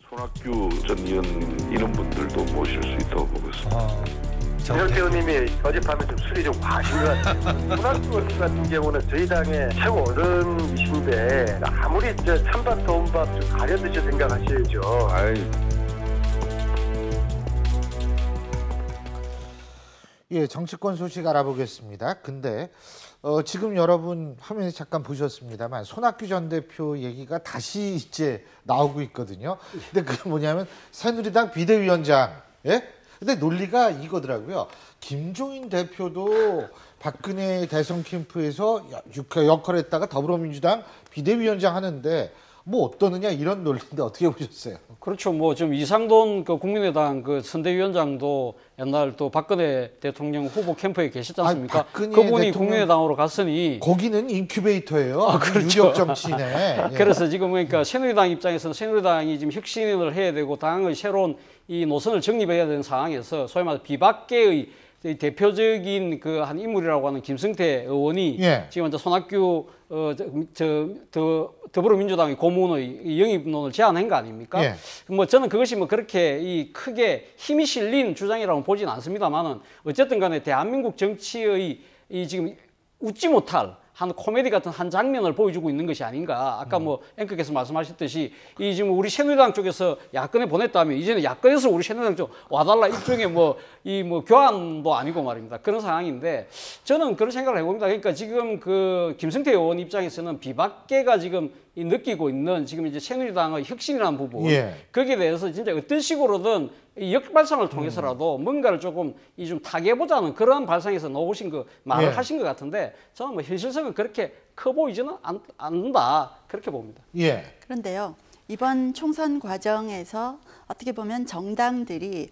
손학규 전 의원 이런 분들도 모실 수 있다고 보고 있습니다. 이철태 의원님이 어젯밤에 좀 술이 좀 과하신 것 같아요. 손학규 의원 같은 경우는 저희 당의 최고 어른이신데 아무리 찬밥 더운 밥 좀 가려 드셔 생각하셔야죠. 예, 정치권 소식 알아보겠습니다. 근데 지금 여러분 화면에 잠깐 보셨습니다만 손학규 전 대표 얘기가 다시 이제 나오고 있거든요. 근데 그게 뭐냐면 새누리당 비대위원장. 예? 근데 논리가 이거더라고요. 김종인 대표도 박근혜 대선 캠프에서 역할을 했다가 더불어민주당 비대위원장 하는데 뭐 어떠느냐 이런 논리인데 어떻게 보셨어요? 그렇죠. 뭐 지금 이상돈 그 국민의당 그 선대위원장도 옛날 또 박근혜 대통령 후보 캠프에 계셨지 않습니까? 그분이 국민의당으로 갔으니 거기는 인큐베이터예요. 그렇죠. 유력 정치인에. 예. 그래서 지금 그러니까 새누리당 입장에서는 새누리당이 지금 혁신을 해야 되고 당의 새로운 이 노선을 정립해야 되는 상황에서 소위 말해서 비박계의 대표적인 그 한 인물이라고 하는 김성태 의원이 지금 이제 손학규 더불어민주당의 고문의 영입론을 제안한 거 아닙니까? 뭐 저는 그것이 뭐 그렇게 이 크게 힘이 실린 주장이라고 보지는 않습니다만은 어쨌든 간에 대한민국 정치의 이 지금 웃지 못할 한 코미디 같은 한 장면을 보여주고 있는 것이 아닌가. 아까 뭐 앵커께서 말씀하셨듯이 이 지금 우리 새누리당 쪽에서 야권에 보냈다면 이제는 야권에서 우리 새누리당 쪽 와달라 일종의 뭐 교환도 아니고 말입니다. 그런 상황인데 저는 그런 생각을 해봅니다. 그러니까 지금 그 김성태 의원 입장에서는 비박계가 지금 느끼고 있는 지금 이제 새누리당의 혁신이라는 부분 거기에 대해서 진짜 어떤 식으로든 이 역발상을 통해서라도 뭔가를 조금 좀 타개해보자는 그런 발상에서 나오신 그 말을 하신 것 같은데 저는 뭐 현실성은 그렇게 커 보이지는 않는다 그렇게 봅니다. 그런데요 이번 총선 과정에서 어떻게 보면 정당들이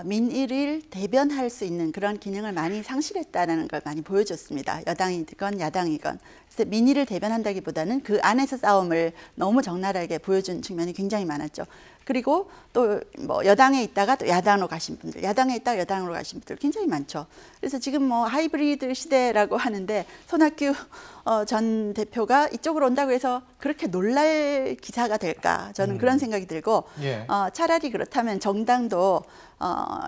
민의를 대변할 수 있는 그런 기능을 많이 상실했다는 걸 많이 보여줬습니다. 여당이건 야당이건. 그래서 민의를 대변한다기보다는 그 안에서 싸움을 너무 적나라하게 보여준 측면이 굉장히 많았죠. 그리고 또 뭐 여당에 있다가 또 야당으로 가신 분들, 야당에 있다가 여당으로 가신 분들 굉장히 많죠. 그래서 지금 뭐 하이브리드 시대라고 하는데 손학규 전 대표가 이쪽으로 온다고 해서 그렇게 놀랄 기사가 될까? 저는 그런 생각이 들고 차라리 그렇다면 정당도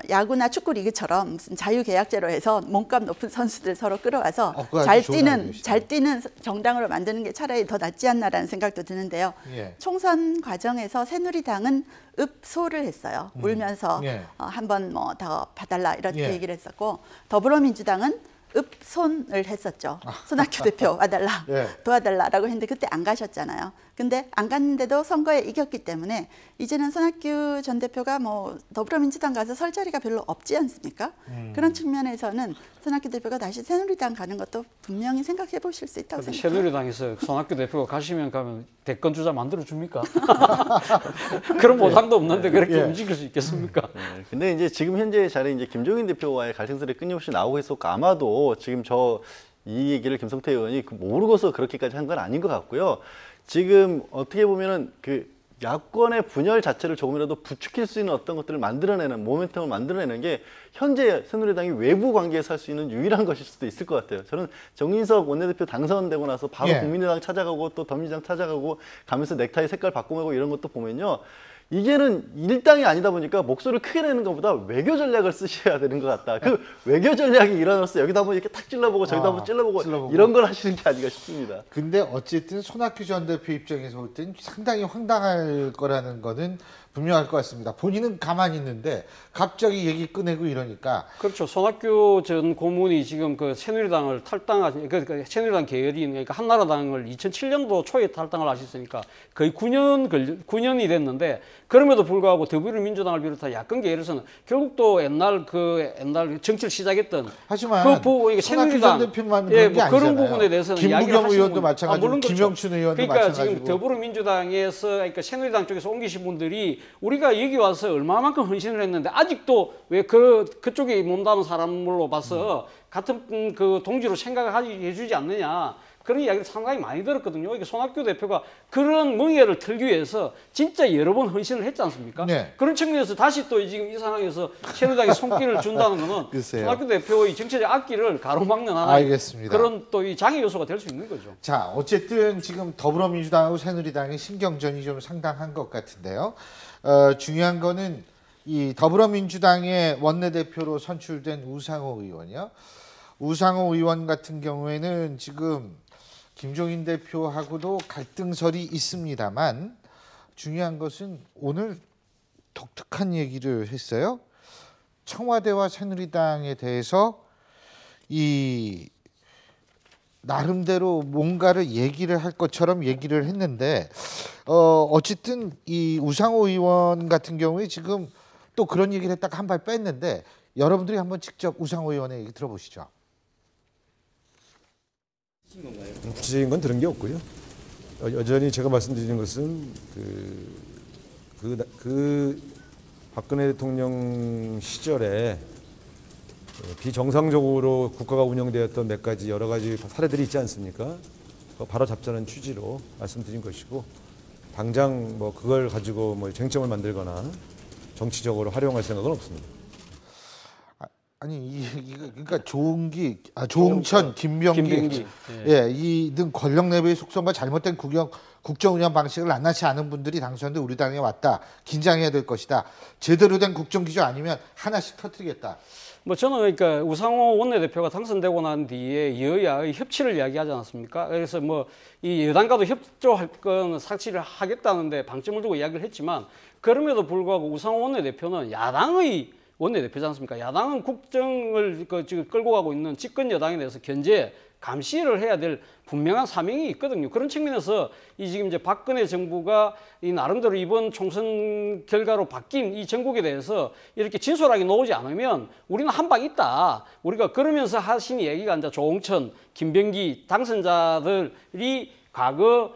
야구나 축구 리그처럼 무슨 자유계약제로 해서 몸값 높은 선수들 서로 끌어와서 잘 뛰는 정당으로 만드는 게 차라리 더 낫지 않나라는 생각도 드는데요. 총선 과정에서 새누리당은 읍소를 했어요. 울면서 한 번 뭐 더 봐달라 이렇게 얘기를 했었고 더불어민주당은 읍손을 했었죠. 손학규 대표 와달라, 도와달라라고 했는데 그때 안 가셨잖아요. 근데 안 갔는데도 선거에 이겼기 때문에 이제는 손학규 전 대표가 뭐 더불어민주당 가서 설 자리가 별로 없지 않습니까? 그런 측면에서는 손학규 대표가 다시 새누리당 가는 것도 분명히 생각해 보실 수 있다고 생각합니다. 새누리당에서 손학규 대표가 가면 대권 주자 만들어 줍니까? 그런 보상도 없는데 그렇게 움직일 수 있겠습니까? 근데 이제 지금 현재 자리에 이제 김종인 대표와의 갈등설이 끊임없이 나오고 있었고 아마도 지금 이 얘기를 김성태 의원이 모르고서 그렇게까지 한 건 아닌 것 같고요. 지금 어떻게 보면은 그 야권의 분열 자체를 조금이라도 부추길 수 있는 어떤 것들을 만들어내는 모멘텀을 만들어내는 게 현재 새누리당이 외부 관계에서 할 수 있는 유일한 것일 수도 있을 것 같아요. 저는 정인석 원내대표 당선되고 나서 바로 국민의당 찾아가고 또 더민주당 찾아가고 가면서 넥타이 색깔 바꾸고 이런 것도 보면요. 이제는 일당이 아니다 보니까 목소리를 크게 내는 것보다 외교 전략을 쓰셔야 되는 것 같다. 그 외교 전략이 일어나서 여기다 한번 이렇게 탁 찔러보고 저기다 한번 찔러보고 이런 걸 하시는 게 아닌가 싶습니다. 근데 어쨌든 손학규 전 대표 입장에서 볼 때는 상당히 황당할 거라는 거는 분명할 것 같습니다. 본인은 가만히 있는데 갑자기 얘기 꺼내고 이러니까. 그렇죠. 손학규 전 고문이 지금 그 새누리당을 탈당하신, 그 새누리당 계열인, 그러니까 한나라당을 2007년도 초에 탈당을 하셨으니까 거의 9년이 됐는데 그럼에도 불구하고 더불어민주당을 비롯한 야권 계열에서는 결국 또 옛날 정치를 시작했던 하지만 그 새누리당 대표만 그런 게 그런 아니잖아요. 부분에 대해서는 김부겸 의원도 마찬가지고 물론 김영춘 의원도 그러니까 마찬가지고. 지금 더불어민주당에서 그러니까 새누리당 쪽에서 옮기신 분들이 우리가 여기 와서 얼마만큼 헌신을 했는데 아직도 왜 그쪽에 몸담은 사람으로 봐서 같은 그 동지로 생각하게 해주지 않느냐. 그런 이야기를 상당히 많이 들었거든요. 이게 손학규 대표가 그런 멍해를 털기 위해서 진짜 여러 번 헌신을 했지 않습니까? 그런 측면에서 다시 또 지금 이 상황에서 새누리당에 손길을 준다는 것은 손학규 대표의 정치적 앞길을 가로막는 하나의 그런 또 이 장애 요소가 될 수 있는 거죠. 자, 어쨌든 지금 더불어민주당하고 새누리당의 신경전이 좀 상당한 것 같은데요. 중요한 거는 이 더불어민주당의 원내대표로 선출된 우상호 의원이요. 우상호 의원 같은 경우에는 지금 김종인 대표하고도 갈등설이 있습니다만 중요한 것은 오늘 독특한 얘기를 했어요. 청와대와 새누리당에 대해서 이 나름대로 뭔가를 얘기를 할 것처럼 얘기를 했는데 어쨌든 이 우상호 의원 같은 경우에 지금 또 그런 얘기를 했다가 한 발 뺐는데 여러분들이 한번 직접 우상호 의원의 얘기 들어보시죠. 구체적인 건 들은 게 없고요. 여전히 제가 말씀드리는 것은 그 박근혜 대통령 시절에 비정상적으로 국가가 운영되었던 몇 가지 여러 가지 사례들이 있지 않습니까? 바로 잡자는 취지로 말씀드린 것이고 당장 뭐 그걸 가지고 뭐 쟁점을 만들거나 정치적으로 활용할 생각은 없습니다. 아니 그러니까 조응천, 김병기, 예, 이 등 권력 내부의 속성과 잘못된 국정 운영 방식을 낱낱이 아는 분들이 당선돼 우리 당에 왔다. 긴장해야 될 것이다. 제대로 된 국정 기조 아니면 하나씩 터뜨리겠다. 뭐 저는 그러니까 우상호 원내대표가 당선되고 난 뒤에 여야의 협치를 이야기하지 않았습니까? 그래서 뭐 이 여당과도 협조할 건 사실을 하겠다는데 방점을 두고 이야기를 했지만 그럼에도 불구하고 우상호 원내대표는 야당의 원내대표지 않습니까? 야당은 국정을 지금 끌고 가고 있는 집권 여당에 대해서 견제, 감시를 해야 될 분명한 사명이 있거든요. 그런 측면에서 이 지금 이제 박근혜 정부가 이 나름대로 이번 총선 결과로 바뀐 이 정국에 대해서 이렇게 진솔하게 나오지 않으면 우리는 한 방 있다. 우리가 그러면서 하신 얘기가 이제 조홍천, 김병기 당선자들이 과거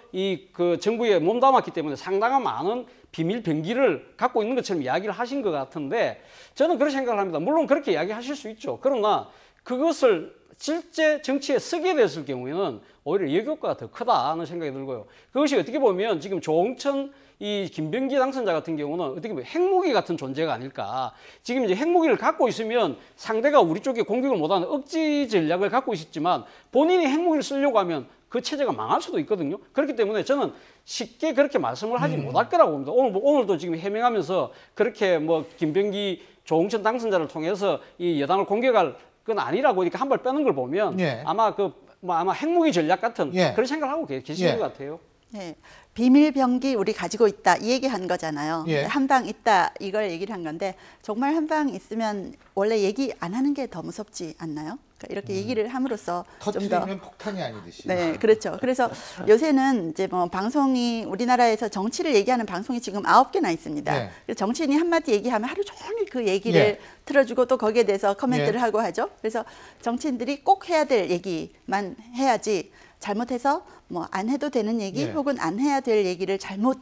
그 정부에 몸담았기 때문에 상당한 많은 비밀 병기를 갖고 있는 것처럼 이야기를 하신 것 같은데 저는 그런 생각을 합니다. 물론 그렇게 이야기하실 수 있죠. 그러나 그것을 실제 정치에 쓰게 됐을 경우에는 오히려 역효과가 더 크다는 생각이 들고요. 그것이 어떻게 보면 지금 조홍천 이 김병기 당선자 같은 경우는 어떻게 보면 핵무기 같은 존재가 아닐까. 지금 이제 핵무기를 갖고 있으면 상대가 우리 쪽에 공격을 못하는 억지 전략을 갖고 있었지만 본인이 핵무기를 쓰려고 하면 그 체제가 망할 수도 있거든요. 그렇기 때문에 저는 쉽게 그렇게 말씀을 하지 못할 거라고 봅니다. 오늘도 지금 해명하면서 그렇게 뭐 김병기, 조홍천 당선자를 통해서 이 여당을 공격할 건 아니라고 이렇게 한 발 빼는 걸 보면 예. 아마 아마 핵무기 전략 같은 예. 그런 생각을 하고 계시는 예. 것 같아요. 네. 비밀 병기 우리 가지고 있다 이 얘기 한 거잖아요. 예. 한 방 있다 이걸 얘기를 한 건데 정말 한 방 있으면 원래 얘기 안 하는 게 더 무섭지 않나요? 그러니까 이렇게 얘기를 함으로써 좀 더 터뜨리면 폭탄이 아니듯이. 네, 그렇죠. 그래서 요새는 이제 뭐 방송이 우리나라에서 정치를 얘기하는 방송이 지금 9개나 있습니다. 네. 그래서 정치인이 한마디 얘기하면 하루 종일 그 얘기를 예. 틀어주고 또 거기에 대해서 코멘트를 예. 하고 하죠. 그래서 정치인들이 꼭 해야 될 얘기만 해야지 잘못해서 뭐 안 해도 되는 얘기 예. 혹은 안 해야 될 얘기를 잘못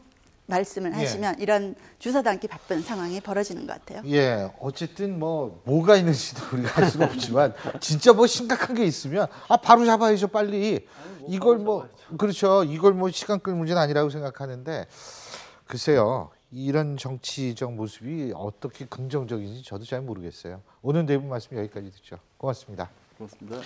말씀을 예. 하시면 이런 주사 담기 바쁜 상황이 벌어지는 것 같아요. 예, 어쨌든 뭐가 있는지도 우리가 알 수가 없지만 진짜 뭐 심각한 게 있으면 바로 잡아야죠 빨리. 이걸 그렇죠. 이걸 시간 끌 문제는 아니라고 생각하는데 글쎄요. 이런 정치적 모습이 어떻게 긍정적인지 저도 잘 모르겠어요. 오늘 네 분 말씀 여기까지 듣죠. 고맙습니다. 고맙습니다.